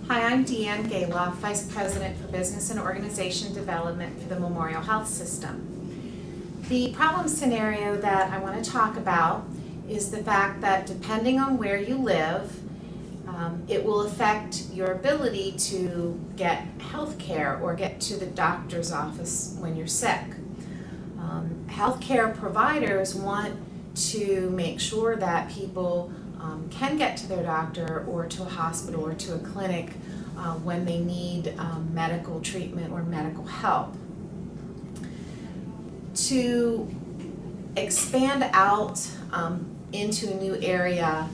Hi, I'm Deann Galaff, Vice President for Business and Organization Development for the Memorial Health System. The problem scenario that I want to talk about is the fact that depending on where you live, it will affect your ability to get health care or get to the doctor's office when you're sick. Healthcare providers want to make sure that people can get to their doctor or to a hospital or to a clinic when they need medical treatment or medical help. To expand out into a new area,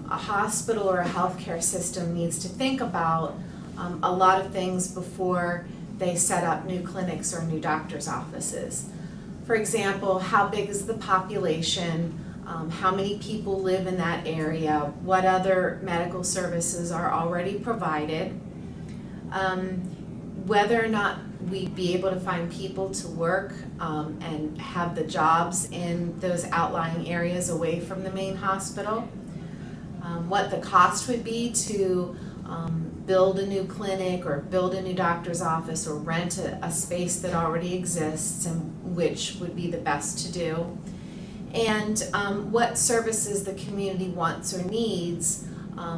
a hospital or a healthcare system needs to think about a lot of things before they set up new clinics or new doctor's offices. For example, how big is the population? How many people live in that area? What other medical services are already provided? Whether or not we'd be able to find people to work and have the jobs in those outlying areas away from the main hospital. What the cost would be to build a new clinic or build a new doctor's office or rent a space that already exists, and which would be the best to do. And what services the community wants or needs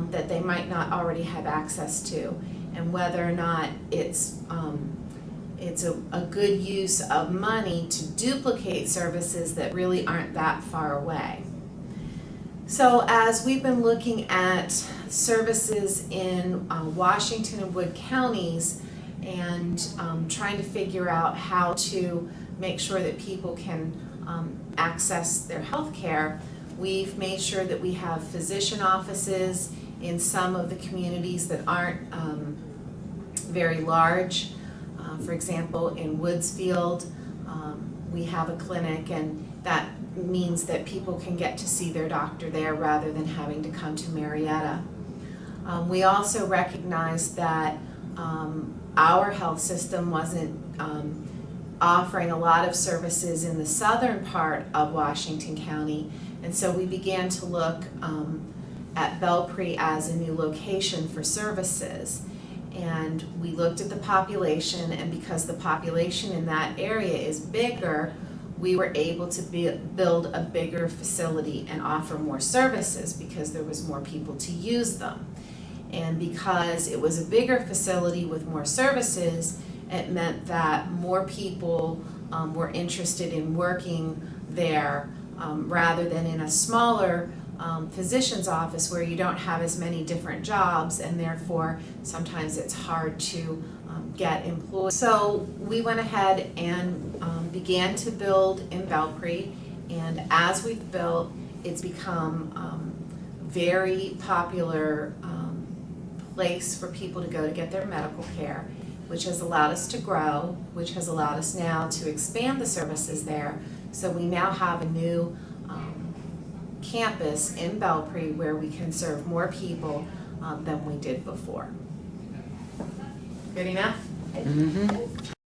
that they might not already have access to, and whether or not it's a good use of money to duplicate services that really aren't that far away. So as we've been looking at services in Washington and Wood counties and trying to figure out how to make sure that people can access their health care, we've made sure that we have physician offices in some of the communities that aren't very large. For example, in Woodsfield, we have a clinic, and that means that people can get to see their doctor there rather than having to come to Marietta. We also recognize that our health system wasn't offering a lot of services in the southern part of Washington County, and so we began to look at Belpre as a new location for services. And we looked at the population, and because the population in that area is bigger, we were able to build a bigger facility and offer more services because there was more people to use them. And because it was a bigger facility with more services, it meant that more people were interested in working there rather than in a smaller physician's office where you don't have as many different jobs, and therefore sometimes it's hard to get employees. So we went ahead and began to build in Belpre, and as we've built, it's become very popular place for people to go to get their medical care, which has allowed us to grow, which has allowed us now to expand the services there. So we now have a new campus in Belpre where we can serve more people than we did before. Good enough? Mm-hmm.